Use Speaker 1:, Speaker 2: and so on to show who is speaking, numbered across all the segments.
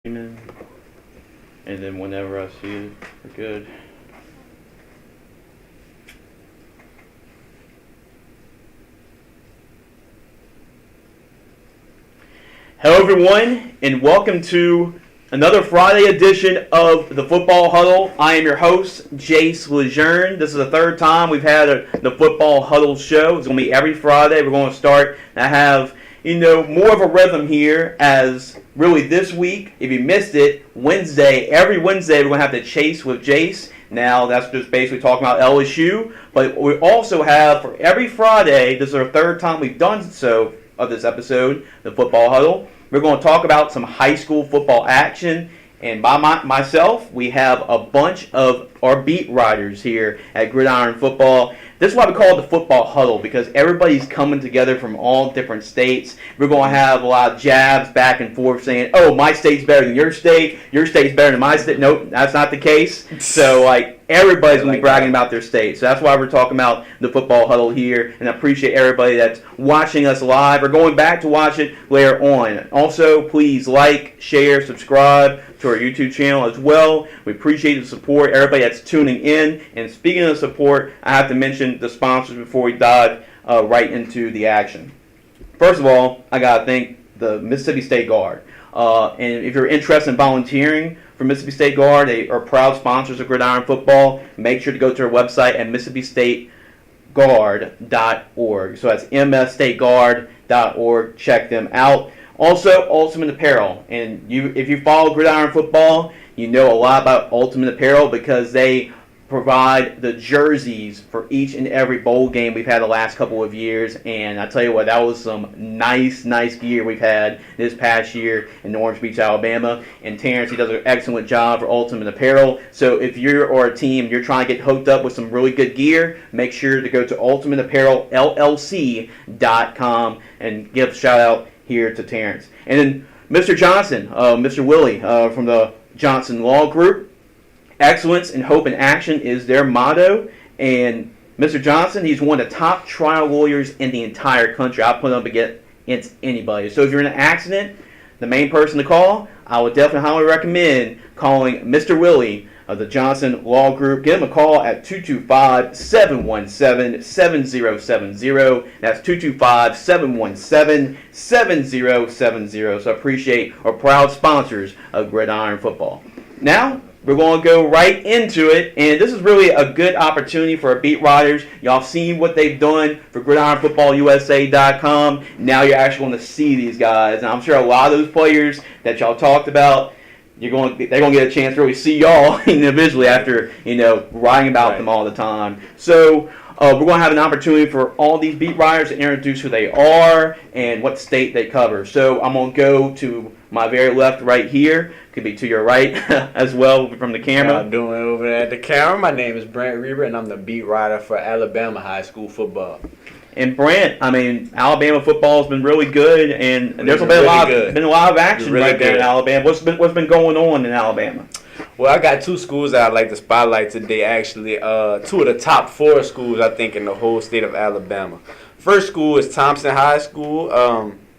Speaker 1: And then whenever I see it, we're good. Hello everyone, and welcome to another Friday edition of the Football Huddle. I am your host, Jace LeJeune. This is the third time we've had the Football Huddle show. It's going to be every Friday. We're going to start and have more of a rhythm here, as really this week, if you missed it, every Wednesday we're going to have the Chase with Jace. Now, that's just basically talking about LSU, but we also have, for every Friday, this is our third time we've done so of this episode, the Football Huddle. We're going to talk about some high school football action, and by myself, we have a bunch of our beat writers here at Gridiron Football. This is why we call it the Football Huddle, because everybody's coming together from all different states. We're going to have a lot of jabs back and forth saying, oh, my state's better than your state's better than my state. Nope, that's not the case. So, everybody's going to be bragging about their state. So that's why we're talking about the Football Huddle here, and I appreciate everybody that's watching us live or going back to watch it later on. Also, please like, share, subscribe to our YouTube channel as well. We appreciate the support, everybody that's tuning in. And speaking of support, I have to mention the sponsors before we dive right into the action. First of all, I got to thank the Mississippi State Guard. And if you're interested in volunteering for Mississippi State Guard, they are proud sponsors of Gridiron Football. Make sure to go to our website at MississippiStateGuard.org. So that's msstateguard.org. Check them out. Also, Ultimate Apparel. And if you follow Gridiron Football, you know a lot about Ultimate Apparel because they provide the jerseys for each and every bowl game we've had the last couple of years. And I tell you what, that was some nice gear we've had this past year in Orange Beach, Alabama. And Terrence, he does an excellent job for Ultimate Apparel. So if you're or a team, you're trying to get hooked up with some really good gear, make sure to go to ultimateapparelllc.com and give a shout out here to Terrence. And then Mr. Johnson, Mr. Willie from the Johnson Law Group. Excellence in hope and action is their motto. And Mr. Johnson, he's one of the top trial lawyers in the entire country. I'll put him up against anybody. So if you're in an accident, the main person to call, I would definitely highly recommend calling Mr. Willie of the Johnson Law Group. Give him a call at 225-717-7070. That's 225-717-7070. So I appreciate our proud sponsors of Gridiron Football. Now, we're going to go right into it, and this is really a good opportunity for our beat writers. Y'all seen what they've done for GridironFootballUSA.com. Now you're actually going to see these guys, and I'm sure a lot of those players that y'all talked about, they're going to get a chance to really see y'all individually after writing about them all the time. So we're going to have an opportunity for all these beat writers to introduce who they are and what state they cover. So I'm going to go to my very left right here. Could be to your right as well from the camera.
Speaker 2: I'm doing over there at the camera. My name is Brandt Rebert, and I'm the beat writer for Alabama high school football.
Speaker 1: And Brandt, Alabama football has been really good, and there's been a lot of action right there in Alabama. What's been going on in Alabama?
Speaker 2: Well, I got two schools that I'd like to spotlight today, actually. Two of the top four schools, I think, in the whole state of Alabama. First school is Thompson High School.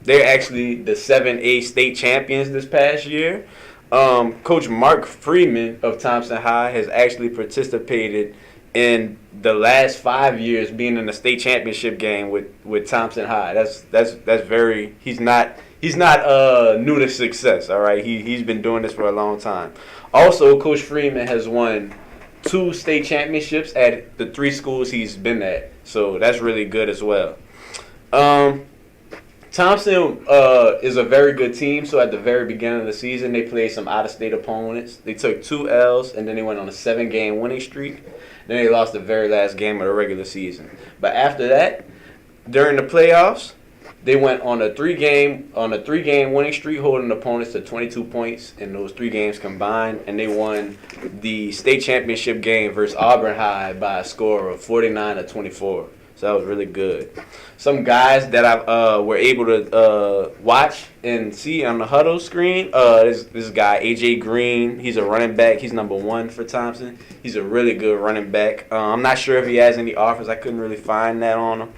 Speaker 2: They're actually the 7A state champions this past year. Coach Mark Freeman of Thompson High has actually participated in the last 5 years being in the state championship game with Thompson High. That's very he's not new to success. All right, he's been doing this for a long time. Also, Coach Freeman has won 2 state championships at the 3 schools he's been at, so that's really good as well. Thompson is a very good team, so at the very beginning of the season, they played some out-of-state opponents. They took 2 L's, and then they went on a 7-game winning streak. Then they lost the very last game of the regular season. But after that, during the playoffs, they went on a 3-game winning streak, holding opponents to 22 points in those 3 games combined, and they won the state championship game versus Auburn High by a score of 49-24. So that was really good. Some guys that I were able to watch and see on the Huddle screen, this guy, A.J. Green, he's a running back. He's number 1 for Thompson. He's a really good running back. I'm not sure if he has any offers. I couldn't really find that on him.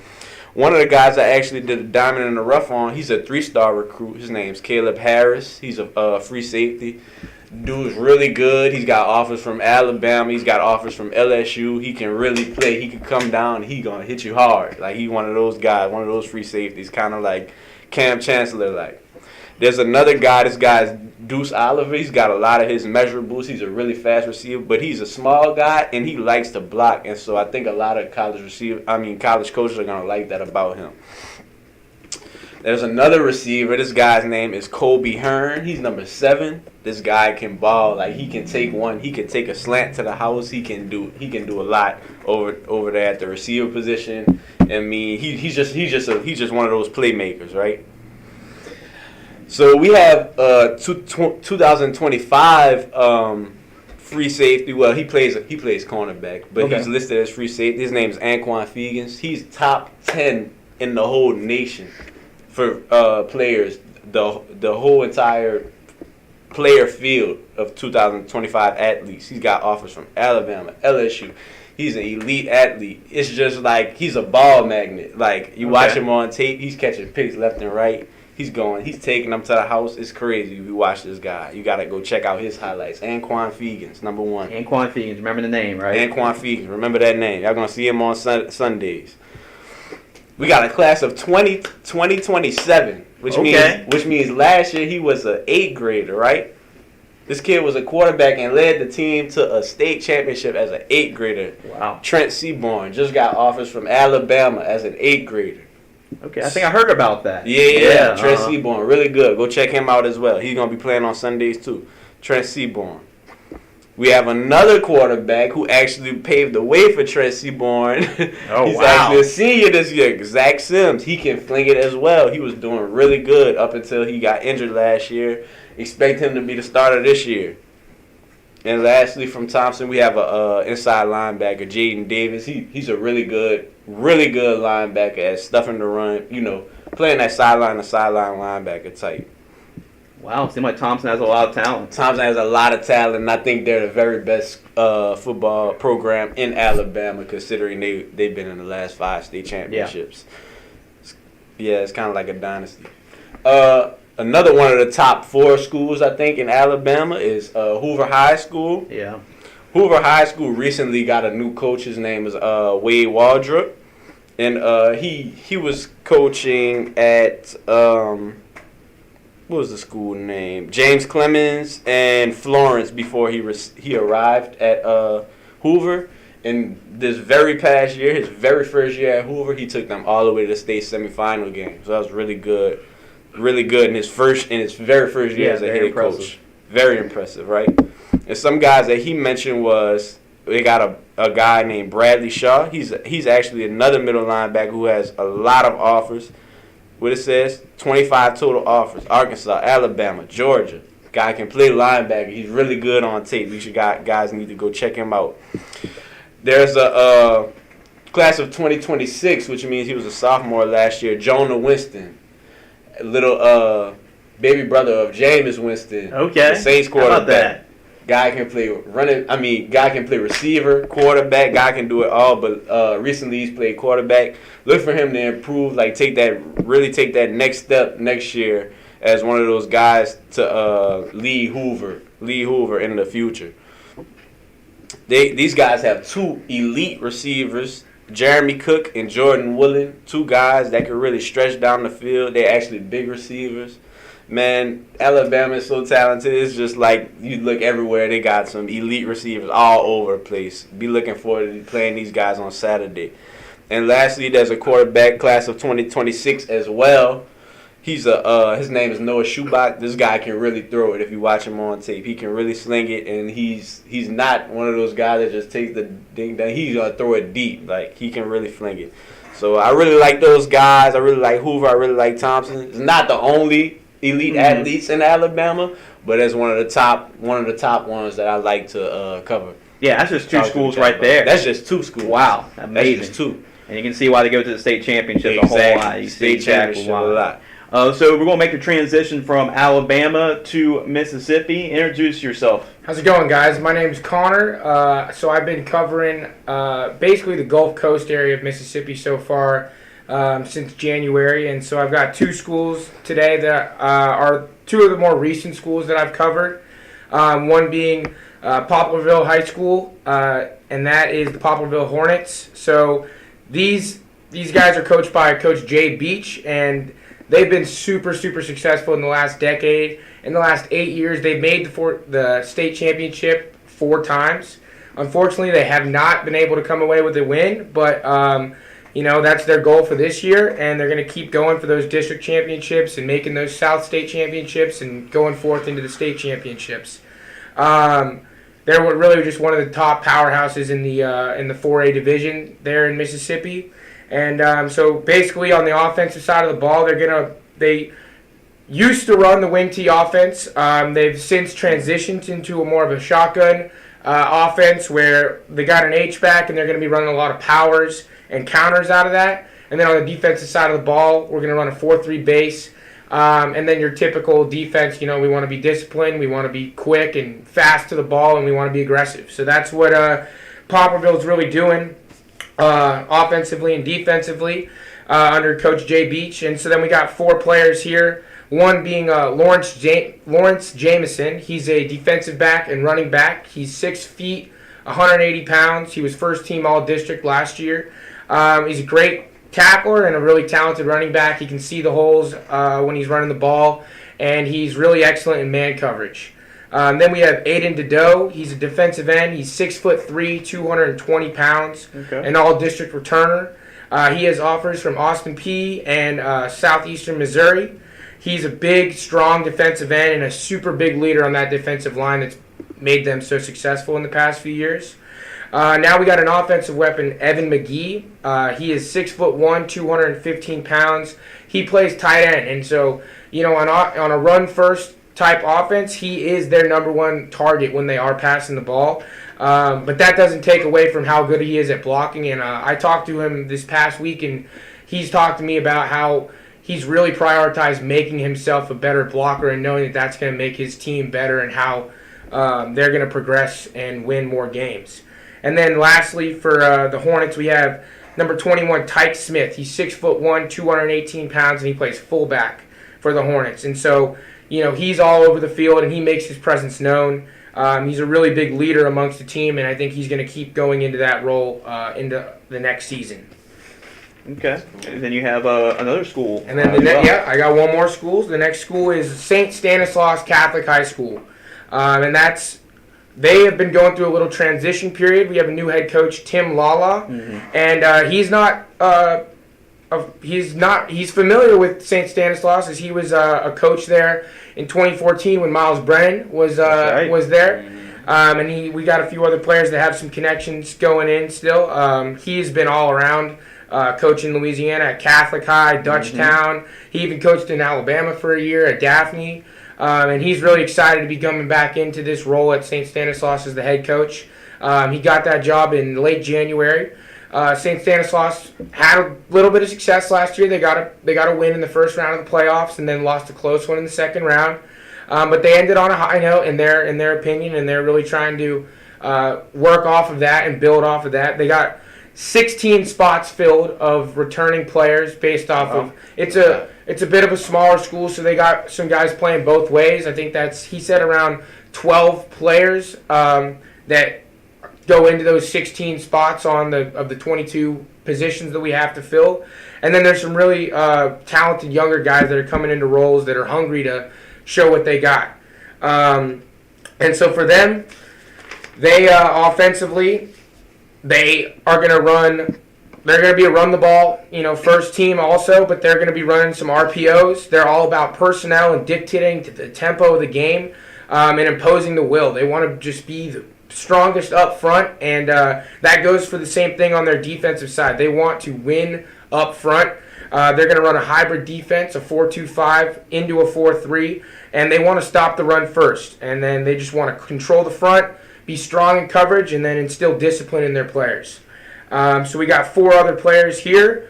Speaker 2: One of the guys I actually did a diamond in the rough on, he's a 3-star recruit. His name's Caleb Harris. He's a free safety. Dude's really good. He's got offers from Alabama. He's got offers from LSU. He can really play. He can come down. He gonna hit you hard. Like, he one of those guys, one of those free safeties, kind of like Cam Chancellor. Like, there's another guy. This guy's Deuce Oliver. He's got a lot of his measurables. He's a really fast receiver, but he's a small guy and he likes to block. And so I think a lot of college coaches are gonna like that about him. There's another receiver. This guy's name is Kobe Hearn. He's number 7. This guy can ball. Like, he can take one. He can take a slant to the house. He can do a lot over there at the receiver position. I mean, he's just one of those playmakers, right? So we have 2025 free safety. Well, he plays cornerback, but he's listed as free safety. His name is Anquan Fegans. He's top 10 in the whole nation for players. The whole entire player field of 2025 athletes. He's got offers from Alabama, LSU. He's an elite athlete. It's just like he's a ball magnet. Like, you watch him on tape, he's catching picks left and right. He's taking them to the house. It's crazy if you watch this guy. You got to go check out his highlights. Anquan Fegans, number 1.
Speaker 1: Anquan Fegans, remember the name, right?
Speaker 2: Anquan Fegans, remember that name. Y'all going to see him on Sundays. We got a class of 2027, which means last year he was an 8th grader, right? This kid was a quarterback and led the team to a state championship as an 8th grader.
Speaker 1: Wow. Trent
Speaker 2: Seaborn just got offers from Alabama as an 8th grader.
Speaker 1: Okay, I think I heard about that.
Speaker 2: Yeah. Trent Seaborn, really good. Go check him out as well. He's going to be playing on Sundays too. Trent Seaborn. We have another quarterback who actually paved the way for Trent Seaborn. He's actually a senior this year, Zach Sims. He can fling it as well. He was doing really good up until he got injured last year. Expect him to be the starter this year. And lastly, from Thompson, we have a inside linebacker, Jaden Davis. He's a really good linebacker at stuffing the run, playing that sideline to sideline linebacker type.
Speaker 1: Wow, seems like Thompson has a lot of talent.
Speaker 2: Thompson has a lot of talent, and I think they're the very best football program in Alabama, considering they've been in the last 5 state championships. Yeah, it's kind of like a dynasty. Another one of the top 4 schools, I think, in Alabama is Hoover High School.
Speaker 1: Yeah.
Speaker 2: Hoover High School recently got a new coach. His name is Wade Waldrop. And he was coaching at, what was the school name? James Clemens and Florence before he arrived at Hoover. And this very past year, his very first year at Hoover, he took them all the way to the state semifinal game. So that was really good. Really good in his very first year as a head coach. Very impressive, right? And some guys that he mentioned they got a guy named Bradley Shaw. He's actually another middle linebacker who has a lot of offers. What it says, 25 total offers. Arkansas, Alabama, Georgia. Guy can play linebacker. He's really good on tape. Guys need to go check him out. There's a class of 2026, which means he was a sophomore last year, Jonah Winston. Little baby brother of Jameis Winston.
Speaker 1: Okay.
Speaker 2: The Saints quarterback.
Speaker 1: How about that?
Speaker 2: Guy can play guy can play receiver, quarterback. Guy can do it all, but recently he's played quarterback. Look for him to improve, take that next step next year as one of those guys to lead Hoover in the future. These guys have 2 elite receivers, Jeremy Cook and Jordan Woolen, 2 guys that can really stretch down the field. They're actually big receivers. Man, Alabama is so talented. It's just like you look everywhere. They got some elite receivers all over the place. Be looking forward to playing these guys on Saturday. And lastly, there's a quarterback class of 2026 as well. His name is Noah Schubach. This guy can really throw it if you watch him on tape. He can really sling it, and he's not one of those guys that just takes the ding down. He's gonna throw it deep. He can really fling it. So I really like those guys. I really like Hoover. I really like Thompson. It's not the only elite athletes in Alabama, but it's one of the top ones that I like to cover.
Speaker 1: Yeah, that's just 2 schools right there.
Speaker 2: That's just 2 schools.
Speaker 1: Wow, amazing.
Speaker 2: That's just 2.
Speaker 1: And you can see why they go to the state championship a whole lot. You see
Speaker 2: championship a lot.
Speaker 1: So we're going to make a transition from Alabama to Mississippi. Introduce yourself.
Speaker 3: How's it going, guys? My name is Connor. So I've been covering basically the Gulf Coast area of Mississippi so far. since January. And so I've got two schools today that are two of the more recent schools that I've covered. One being Poplarville High School, and that is the Poplarville Hornets. So these guys are coached by Coach Jay Beach, and they've been super successful in the last decade. In the last 8 years, they've made the state championship 4 times. Unfortunately, they have not been able to come away with a win, but that's their goal for this year, and they're going to keep going for those district championships and making those South State championships and going forth into the state championships. They're really just one of the top powerhouses in the 4A division there in Mississippi. And so basically on the offensive side of the ball, they used to run the wing tee offense. They've since transitioned into a more of a shotgun offense where they got an H-back and they're going to be running a lot of powers and counters out of that. And then on the defensive side of the ball, we're going to run a 4-3 base. And then your typical defense, we want to be disciplined, we want to be quick and fast to the ball, and we want to be aggressive. So that's what Poplarville is really doing offensively and defensively under Coach Jay Beach. And so then we got 4 players here, one being Lawrence Jameson. He's a defensive back and running back. He's 6 feet, 180 pounds. He was first team all-district last year. He's a great tackler and a really talented running back. He can see the holes when he's running the ball, and he's really excellent in man coverage. Then we have Aiden Dedeaux. He's a defensive end. He's 6'3", 220 pounds, an all-district returner. He has offers from Austin Peay and southeastern Missouri. He's a big, strong defensive end and a super big leader on that defensive line that's made them so successful in the past few years. Now we got an offensive weapon, Evan McGee. He is 6'1", 215 pounds. He plays tight end, and so on a run first type offense, he is their number one target when they are passing the ball. But that doesn't take away from how good he is at blocking. And I talked to him this past week, and he's talked to me about how he's really prioritized making himself a better blocker and knowing that that's going to make his team better and how they're going to progress and win more games. And then lastly, for the Hornets, we have number 21, Tyke Smith. He's 6'1", 218 pounds, and he plays fullback for the Hornets. And so, he's all over the field, and he makes his presence known. He's a really big leader amongst the team, and I think he's going to keep going into that role into the next season.
Speaker 1: Okay. And then you have another school.
Speaker 3: And then I got one more school. The next school is St. Stanislaus Catholic High School. And they have been going through a little transition period. We have a new head coach, Tim Lala, and he's familiar with St. Stanislaus as he was a coach there in 2014 when Miles Brennan was there. And we got a few other players that have some connections going in still. He's been all around coaching Louisiana at Catholic High, Dutchtown. He even coached in Alabama for a year at Daphne. And he's really excited to be coming back into this role at St. Stanislaus as the head coach. He got that job in late January. St. Stanislaus had a little bit of success last year. They got a win in the first round of the playoffs and then lost a close one in the second round. But they ended on a high note in their opinion, and they're really trying to work off of that and build off of that. They got 16 spots filled of returning players based off of it's a bit of a smaller school, so they got some guys playing both ways. I think he said around 12 players that go into those 16 spots of the 22 positions that we have to fill. And then there's some really talented younger guys that are coming into roles that are hungry to show what they got. And so for them, they offensively, they are going to run. They're going to be a run the ball, first team also, but they're going to be running some RPOs. They're all about personnel and dictating to the tempo of the game and imposing the will. They want to just be the strongest up front, and that goes for the same thing on their defensive side. They want to win up front. They're going to run a hybrid defense, a 4-2-5 into a 4-3, and they want to stop the run first. And then they just want to control the front, be strong in coverage, and then instill discipline in their players. So we got 4 other players here.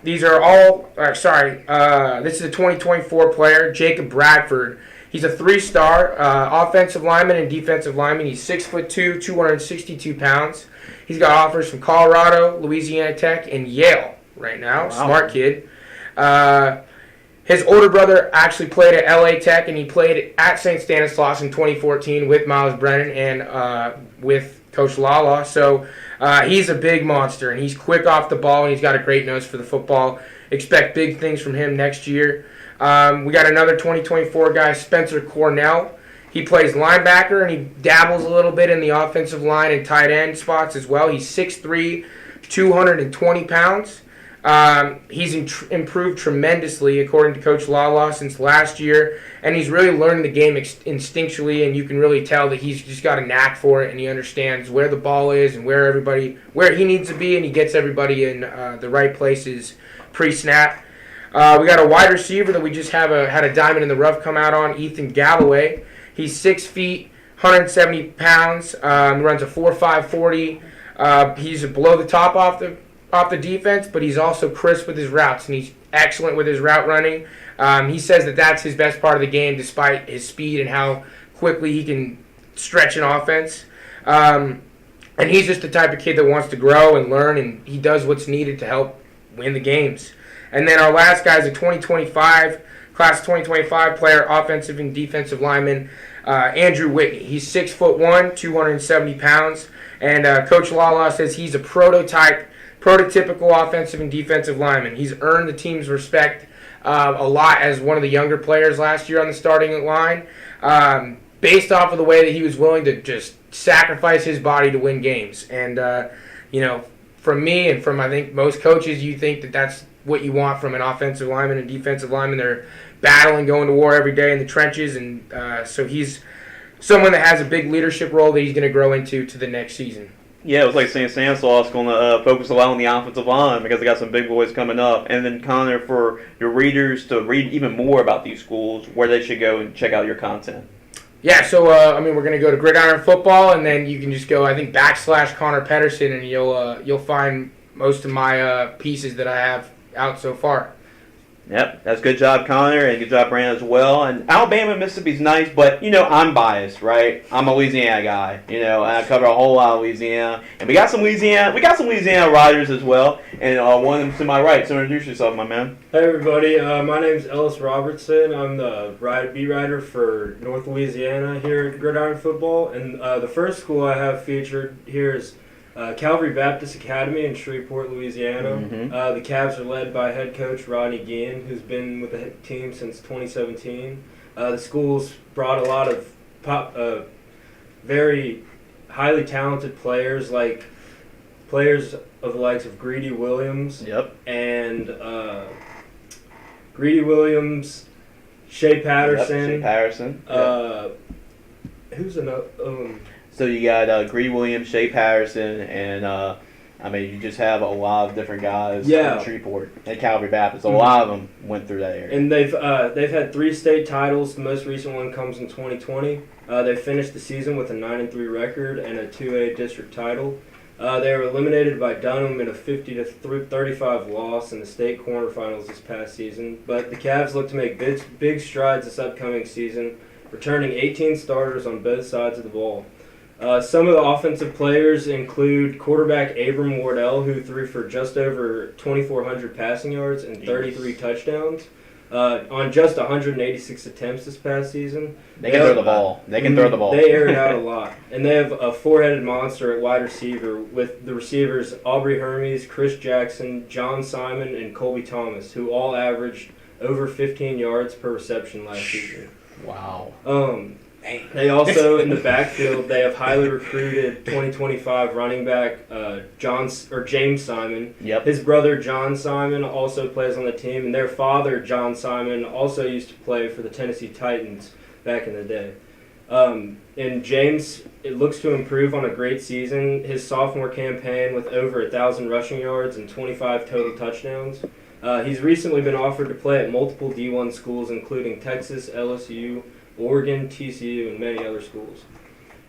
Speaker 3: These are all, this is a 2024 player, Jacob Bradford. He's a 3-star offensive lineman and defensive lineman. He's 6'2", 262 pounds. He's got offers from Colorado, Louisiana Tech, and Yale right now.
Speaker 1: Wow.
Speaker 3: Smart kid. His older brother actually played at LA Tech, and he played at St. Stanislaus in 2014 with Miles Brennan and with Coach Lala. So he's a big monster, and he's quick off the ball, and he's got a great nose for the football. Expect big things from him next year. We got another 2024 guy, Spencer Cornell. He plays linebacker, and he dabbles a little bit in the offensive line and tight end spots as well. He's 6'3", 220 pounds. He's improved tremendously, according to Coach Lala, since last year, and he's really learned the game instinctually, and you can really tell that he's just got a knack for it, and he understands where the ball is and where he needs to be, and he gets everybody in the right places pre-snap. We got a wide receiver that we just had a diamond in the rough come out on, Ethan Galloway. He's 6 feet, 170 pounds, runs a 4.5 40. He's below the top off the defense, but he's also crisp with his routes, and he's excellent with his route running. He says that that's his best part of the game, despite his speed and how quickly he can stretch an offense. And he's just the type of kid that wants to grow and learn, and he does what's needed to help win the games. And then our last guy is a class 2025 player, offensive and defensive lineman, Andrew Whitney. He's 6'1", 270 pounds, and Coach Lala says he's a prototypical offensive and defensive lineman. He's earned the team's respect a lot as one of the younger players last year on the starting line, based off of the way that he was willing to just sacrifice his body to win games. And, from me and from, I think, most coaches, you think that that's what you want from an offensive lineman and defensive lineman. They're battling, going to war every day in the trenches, and so he's someone that has a big leadership role that he's going to grow into to the next season.
Speaker 1: Yeah, it was like St. Stanislaus going to focus a lot on the offensive line because they got some big boys coming up. And then, Connor, for your readers to read even more about these schools, where they should go and check out your content.
Speaker 3: Yeah, so, we're going to go to Gridiron Football, and then you can just go, I think, / Connor Pedersen, and you'll find most of my pieces that I have out so far.
Speaker 1: Yep, that's good job, Connor, and good job, Brandt, as well. And Alabama, Mississippi's nice, but, I'm biased, right? I'm a Louisiana guy, and I cover a whole lot of Louisiana. And we got some Louisiana riders as well, and one of them to my right. So introduce yourself, my man.
Speaker 4: Hey, everybody. My name's Ellis Robertson. I'm the beat writer for North Louisiana here at Gridiron Football. And the first school I have featured here is Calvary Baptist Academy in Shreveport, Louisiana.
Speaker 1: Mm-hmm.
Speaker 4: The Cavs are led by head coach Rodney Guillen, who's been with the team since 2017. The school's brought a lot of very highly talented players, like players of the likes of Greedy Williams.
Speaker 1: Yep.
Speaker 4: And Greedy Williams, Shea Patterson.
Speaker 1: Yep, Shea Patterson.
Speaker 4: Who's another?
Speaker 1: So you got Greedy Williams, Shea Patterson, and you just have a lot of different guys in Shreveport and Calvary Baptist. A lot of them went through that area.
Speaker 4: And they've had 3 state titles. The most recent one comes in 2020. They finished the season with a 9-3 record and a 2A district title. They were eliminated by Dunham in a 50-35 loss in the state quarterfinals this past season. But the Cavs look to make big strides this upcoming season, returning 18 starters on both sides of the ball. Some of the offensive players include quarterback Abram Wardell, who threw for just over 2,400 passing yards and 33 touchdowns on just 186 attempts this past season.
Speaker 1: They can throw the ball. They
Speaker 4: air it out a lot. And they have a four-headed monster at wide receiver with the receivers Aubrey Hermes, Chris Jackson, John Simon, and Colby Thomas, who all averaged over 15 yards per reception last season.
Speaker 1: Wow.
Speaker 4: They also, in the backfield, they have highly recruited 2025 running back James Simon.
Speaker 1: Yep.
Speaker 4: His brother John Simon also plays on the team, and their father John Simon also used to play for the Tennessee Titans back in the day. And James, it looks to improve on a great season. His sophomore campaign with over 1,000 rushing yards and 25 total touchdowns. He's recently been offered to play at multiple D1 schools, including Texas, LSU, Oregon, TCU, and many other schools.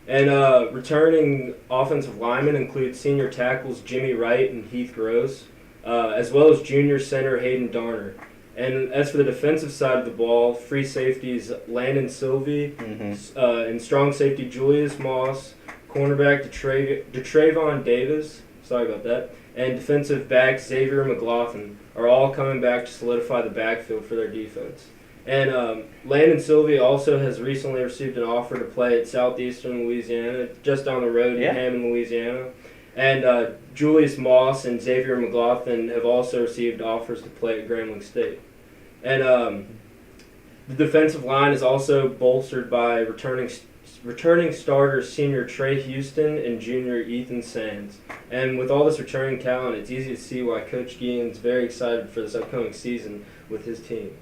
Speaker 4: And returning offensive linemen include senior tackles Jimmy Wright and Heath Gross, as well as junior center Hayden Darner. And as for the defensive side of the ball, free safeties Landon Sylvie, and strong safety Julius Moss, cornerback Detrayvon Davis, sorry about that, and defensive back Xavier McLaughlin are all coming back to solidify the backfield for their defense. And Landon Sylvia also has recently received an offer to play at Southeastern Louisiana, just down the road in Hammond, Louisiana. And Julius Moss and Xavier McLaughlin have also received offers to play at Grambling State. And the defensive line is also bolstered by returning starters senior Trey Houston and junior Ethan Sands. And with all this returning talent, it's easy to see why Coach Guillen's very excited for this upcoming season with his team.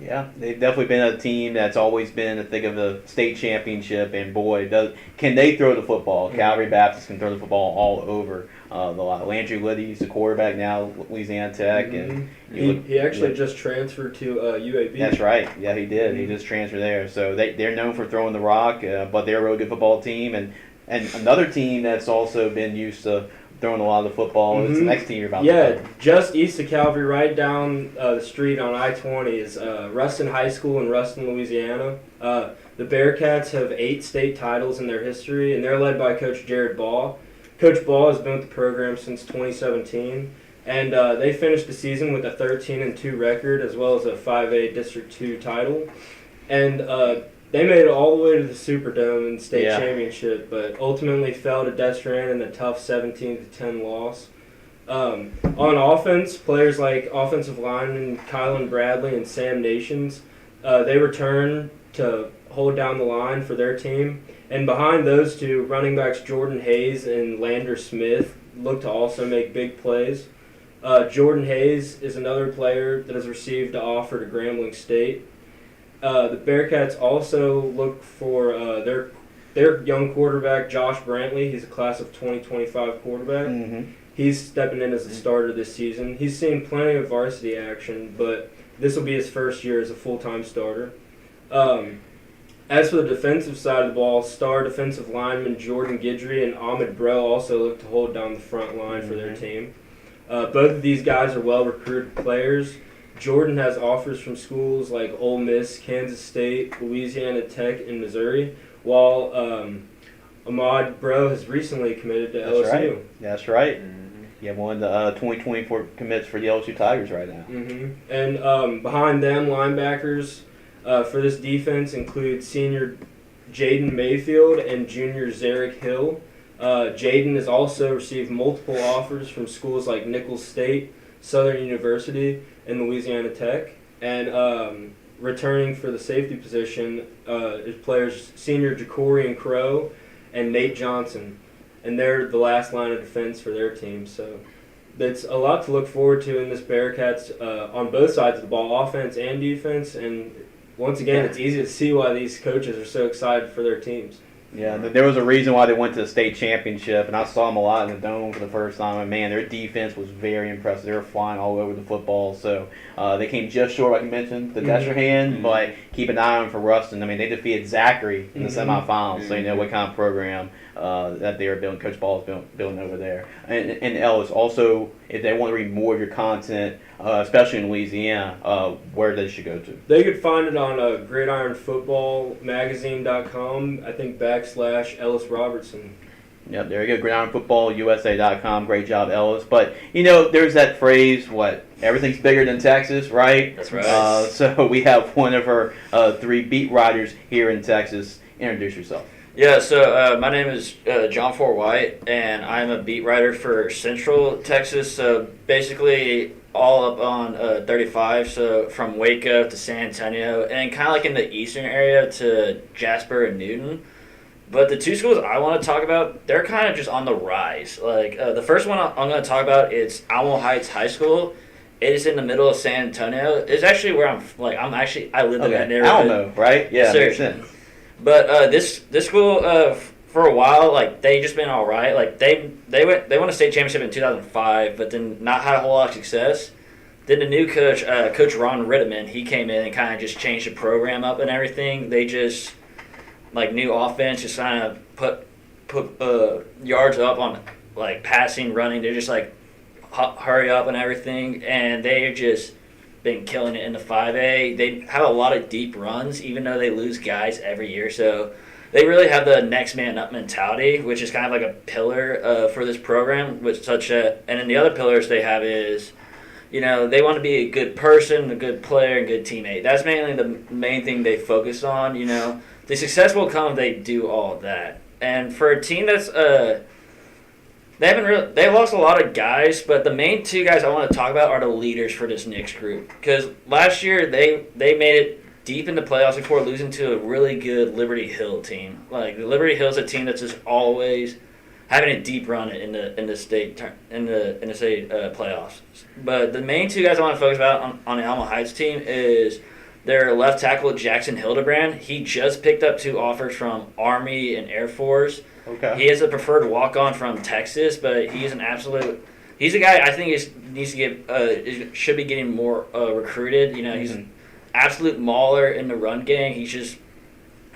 Speaker 1: Yeah, they've definitely been a team that's always been in the thick of the state championship, and boy, can they throw the football.
Speaker 4: Mm-hmm.
Speaker 1: Calvary Baptist can throw the football all over the lot. Landry Liddy's the quarterback now, Louisiana Tech.
Speaker 4: Mm-hmm.
Speaker 1: And
Speaker 4: He actually just transferred to UAB.
Speaker 1: That's right. Yeah, he did.
Speaker 4: Mm-hmm.
Speaker 1: He just transferred there. So they're known for throwing the rock, but they're a really good football team. And another team that's also been used to throwing a lot of the football is the next team you're about to play.
Speaker 4: Just east of Calvary, right down the street on I-20 is Ruston High School in Ruston, Louisiana. The Bearcats have 8 state titles in their history, and they're led by Coach Jared Ball. Coach Ball has been with the program since 2017, and they finished the season with a 13-2 record as well as a 5A District 2 title. And they made it all the way to the Superdome in the state championship, but ultimately fell to Destrehan in a tough 17-10 loss. On offense, players like offensive lineman Kylan Bradley and Sam Nations, they return to hold down the line for their team. And behind those two, running backs Jordan Hayes and Lander Smith look to also make big plays. Jordan Hayes is another player that has received an offer to Grambling State. The Bearcats also look for their young quarterback, Josh Brantley. He's a class of 2025 quarterback.
Speaker 1: Mm-hmm.
Speaker 4: He's stepping in as a starter this season. He's seen plenty of varsity action, but this will be his first year as a full-time starter. As for the defensive side of the ball, star defensive lineman Jordan Guidry and Ahmed Bro also look to hold down the front line for their team. Both of these guys are well-recruited players. Jordan has offers from schools like Ole Miss, Kansas State, Louisiana Tech, and Missouri, while Ahmad Bro has recently committed to LSU.
Speaker 1: Right. That's right. You have one of the 2024 commits for the LSU Tigers right now.
Speaker 4: Mm-hmm. And behind them, linebackers for this defense include senior Jaden Mayfield and junior Zarek Hill. Jaden has also received multiple offers from schools like Nicholls State, Southern University, and Louisiana Tech. And returning for the safety position is players senior Jacorian Crow and Nate Johnson. And they're the last line of defense for their team. So that's a lot to look forward to in this Bearcats on both sides of the ball, offense and defense. And once again, it's easy to see why these coaches are so excited for their teams.
Speaker 1: Yeah, there was a reason why they went to the state championship, and I saw them a lot in the Dome for the first time. And man, their defense was very impressive. They were flying all over the football. So they came just short, like you mentioned, the Destrehan, but keep an eye on for Ruston. I mean, they defeated Zachary in the semifinals, so you know what kind of program that they are building. Coach Ball is building over there. And Ellis, also, if they want to read more of your content, especially in Louisiana, where they should go to.
Speaker 4: They could find it on gridironfootballmagazine.com, I think /Ellis Robertson.
Speaker 1: Yep, there you go, gridironfootballusa.com. Great job, Ellis. But, you know, there's that phrase, everything's bigger than Texas, right?
Speaker 5: That's right.
Speaker 1: So we have one of our 3 beat writers here in Texas. Introduce yourself.
Speaker 5: Yeah, so my name is John Fort White, and I'm a beat writer for Central Texas, so basically all up on 35, so from Waco to San Antonio, and kind of like in the eastern area to Jasper and Newton. But the 2 schools I want to talk about, they're kind of just on the rise. Like the first one I'm going to talk about is Alamo Heights High School. It is in the middle of San Antonio. It's actually where I live in that neighborhood.
Speaker 1: Alamo, right? Yeah, makes sense.
Speaker 5: But this school for a while, they just been all right. They won a state championship in 2005, but then not had a whole lot of success. Then the new coach, Coach Ron Ritteman, he came in and kind of just changed the program up and everything. They just new offense, just kind of put yards up on passing, running. They're just hurry up and everything, and they're just been killing it in the 5A. They have a lot of deep runs, even though they lose guys every year. So they really have the next man up mentality, which is kind of like a pillar for this program. And then the other pillars they have is, they want to be a good person, a good player, and good teammate. That's mainly the main thing they focus on. The success will come if they do all of that. And for a team that's they lost a lot of guys, but the main two guys I want to talk about are the leaders for this Knicks group. Because last year they made it deep in the playoffs before losing to a really good Liberty Hill team. Like the Liberty Hill is a team that's just always having a deep run in the state playoffs. But the main two guys I want to focus about on the Alma Heights team is their left tackle Jackson Hildebrand. He just picked up 2 offers from Army and Air Force.
Speaker 1: Okay.
Speaker 5: He is a preferred walk-on from Texas, but he's a guy I think should be getting more recruited. He's an absolute mauler in the run game. He's just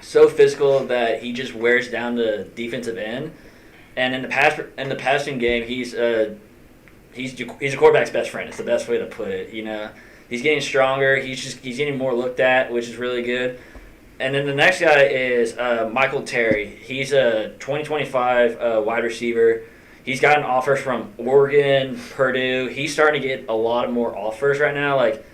Speaker 5: so physical that he just wears down the defensive end. And in the passing game, he's a quarterback's best friend. It's the best way to put it. He's getting stronger. He's getting more looked at, which is really good. And then the next guy is Michael Terry. He's a 2025 wide receiver. He's gotten offers from Oregon, Purdue. He's starting to get a lot more offers right now. Like,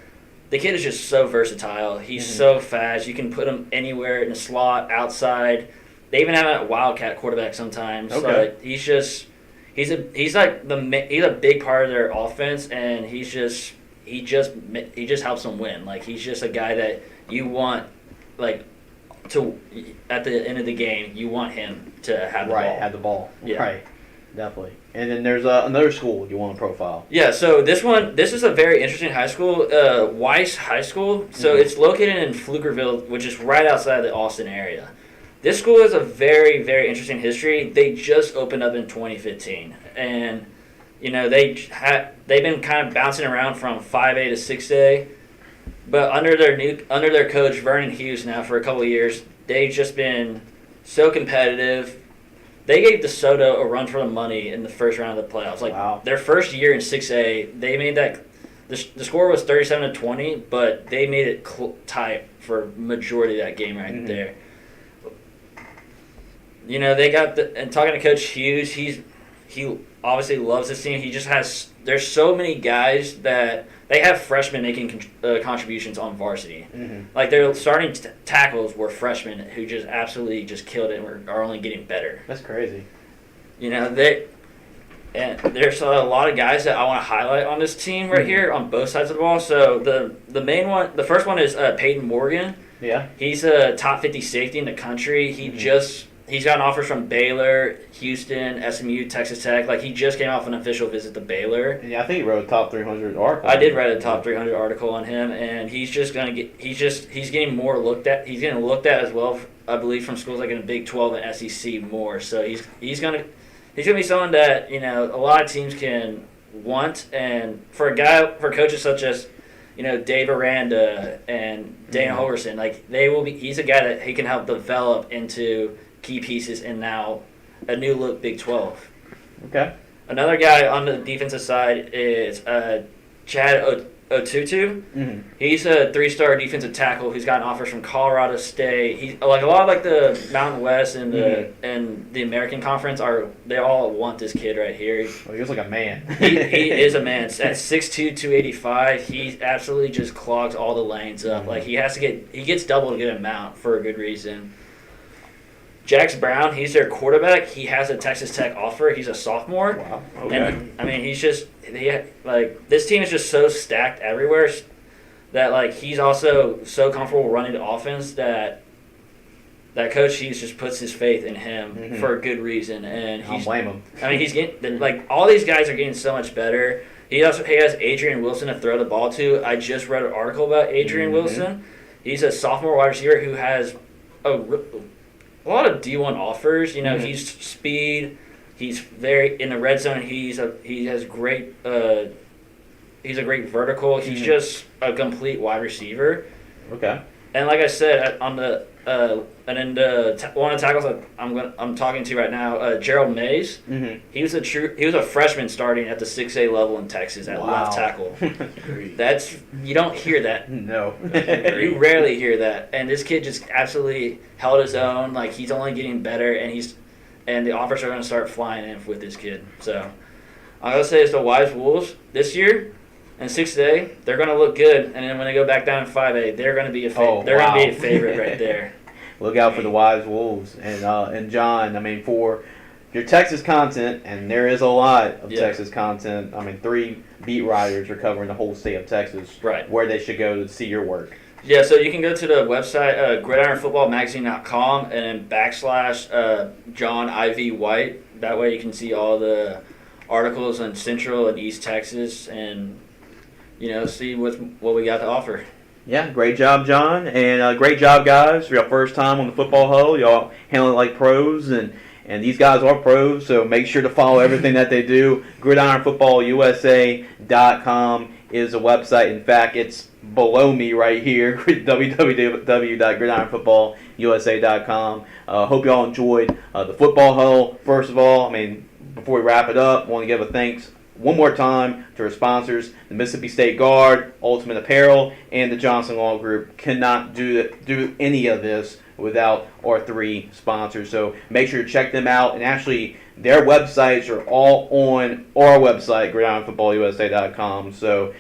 Speaker 5: the kid is just so versatile. He's so fast. You can put him anywhere in the slot, outside. They even have a wildcat quarterback sometimes.
Speaker 1: Okay.
Speaker 5: So he's a big part of their offense, and he just helps them win. Like, he's just a guy that you want, like, to at the end of the game, you want him to have the ball.
Speaker 1: Right, have the ball.
Speaker 5: Yeah.
Speaker 1: Right, definitely. And then there's another school you want to profile.
Speaker 5: Yeah, so this is a very interesting high school, Weiss High School. So it's located in Pflugerville, which is right outside of the Austin area. This school has a very, very interesting history. They just opened up in 2015, and they've been kind of bouncing around from 5A to 6A. But under their coach Vernon Hughes now for a couple of years, they've just been so competitive. They gave DeSoto a run for the money in the first round of the playoffs. Like,
Speaker 1: wow. Their
Speaker 5: their first year in 6A, they made that. The score was 37-20, but they made it tight for majority of that game right there. They got and talking to Coach Hughes, he obviously loves this team. He just has. There's so many guys that they have freshmen making contributions on varsity. Like, their starting tackles were freshmen who just absolutely just killed it and are only getting better.
Speaker 1: That's crazy.
Speaker 5: And there's a lot of guys that I want to highlight on this team right here on both sides of the ball. So the first one is Peyton Morgan.
Speaker 1: Yeah.
Speaker 5: He's a top 50 safety in the country. He's gotten offers from Baylor, Houston, SMU, Texas Tech. Like, he just came off an official visit to Baylor.
Speaker 1: Yeah, I think he wrote a top 300 article.
Speaker 5: I did write a top 300 article on him, and he's getting more looked at. He's getting looked at as well, I believe, from schools like in the Big 12 and SEC more. So he's gonna be someone that a lot of teams can want, and for coaches such as Dave Aranda and Dana Holgerson, like, he's a guy that he can help develop into key pieces in now a new look Big 12.
Speaker 1: Okay.
Speaker 5: Another guy on the defensive side is Chad Otutu. He's a 3-star defensive tackle who's gotten offers from Colorado State. He's like a lot of the Mountain West and the American Conference they all want this kid right here.
Speaker 1: Well, he looks like a man.
Speaker 5: he is a man. At 6'2", 285, he absolutely just clogs all the lanes up. Like, he gets double a good amount for a good reason. Jax Brown, he's their quarterback. He has a Texas Tech offer. He's a sophomore.
Speaker 1: Wow. Okay.
Speaker 5: And, he's just this team is just so stacked everywhere that he's also so comfortable running the offense that Coach Hughes just puts his faith in him for a good reason. And
Speaker 1: I don't blame him.
Speaker 5: He's getting all these guys are getting so much better. He has Adrian Wilson to throw the ball to. I just read an article about Adrian Wilson. He's a sophomore wide receiver who has a lot of D1 offers. He's speed. He's very in the red zone. He's a great vertical. He's just a complete wide receiver.
Speaker 1: Okay.
Speaker 5: And like I said, on the And then one of the tackles that I'm talking to right now, Gerald Mays.
Speaker 1: Mm-hmm.
Speaker 5: He was a freshman starting at the 6A level in Texas at left tackle. You don't hear that.
Speaker 1: No.
Speaker 5: You rarely hear that. And this kid just absolutely held his own. Like, he's only getting better, and the offers are going to start flying in with this kid. So I'm going to say it's the Wise Wolves this year. In 6A, they're going to look good, and then when they go back down in 5A, they're going to be going to be a favorite right there.
Speaker 1: Look out for the Wise Wolves. And John, I mean, for your Texas content, and there is a lot of Texas content. I mean, 3 beat writers are covering the whole state of Texas.
Speaker 5: Right.
Speaker 1: Where they should go to see your work.
Speaker 5: Yeah, so you can go to the website, gridironfootballmagazine.com, and then / John I.V. White. That way you can see all the articles in Central and East Texas and see what we got to offer.
Speaker 1: Yeah, great job, John, and great job, guys, for your first time on the Football Huddle. Y'all handle it like pros, and these guys are pros, so make sure to follow everything that they do. GridironFootballUSA.com is a website. In fact, it's below me right here, www.GridironFootballUSA.com. Hope y'all enjoyed the Football Huddle. First of all, I mean, before we wrap it up, I want to give a thanks one more time to our sponsors, the Mississippi State Guard, Ultimate Apparel, and the Johnson Law Group. Cannot do any of this without our 3 sponsors. So make sure to check them out. And actually, their websites are all on our website, GridironFootballUSA.com. So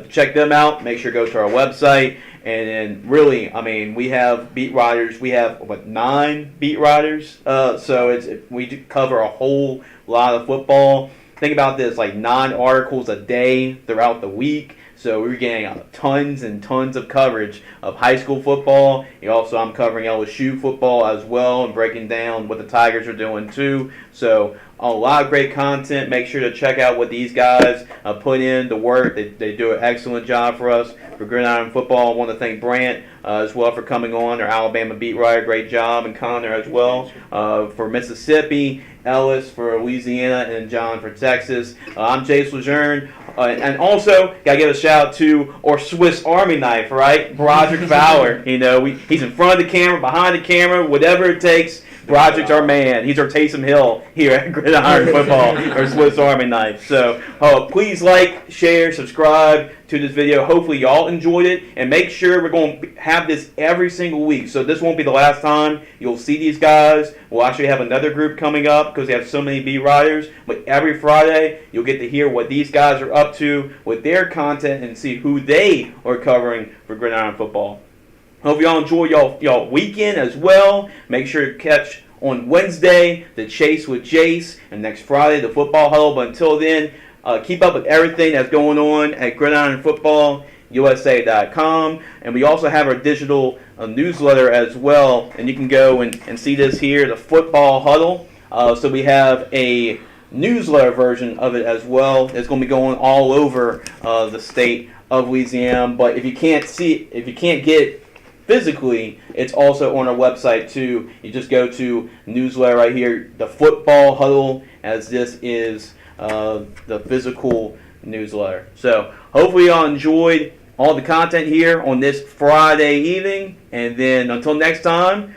Speaker 1: check them out. Make sure to go to our website. And then really, I mean, we have beat writers. We have, 9 beat writers. So we do cover a whole lot of football. Think about this, like 9 articles a day throughout the week. So we're getting tons and tons of coverage of high school football. I'm covering LSU football as well and breaking down what the Tigers are doing too. So a lot of great content. Make sure to check out what these guys put in the work. They do an excellent job for us for Gridiron Football. I want to thank Brandt as well for coming on, our Alabama beat writer. Great job, and Connor as well for Mississippi, Ellis for Louisiana, and John for Texas. I'm Jace LeJeune. And also, got to give a shout out to our Swiss Army knife, right? Broderick Fowler. He's in front of the camera, behind the camera, whatever it takes. Broderick's our man. He's our Taysom Hill here at Gridiron Football, or Swiss Army knife. So please like, share, subscribe to this video. Hopefully y'all enjoyed it. And make sure we're going to have this every single week. So this won't be the last time you'll see these guys. We'll actually have another group coming up because they have so many beat writers. But every Friday, you'll get to hear what these guys are up to with their content and see who they are covering for Gridiron Football. Hope y'all enjoy y'all weekend as well. Make sure to catch on Wednesday the Chase with Jace, and next Friday the Football Huddle. But until then, keep up with everything that's going on at GridironFootballUSA.com. And we also have our digital newsletter as well. And you can go and see this here, the Football Huddle. So we have a newsletter version of it as well. It's going to be going all over the state of Louisiana. But if you can't get it physically, it's also on our website too. You just go to newsletter right here, the Football Huddle, as this is the physical newsletter. So hopefully y'all enjoyed all the content here on this Friday evening. And then until next time,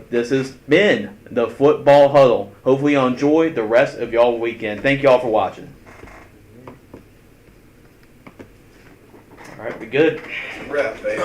Speaker 1: this has been the Football Huddle. Hopefully y'all enjoyed the rest of y'all weekend. Thank y'all for watching. All right, we good?
Speaker 6: Wrap, baby.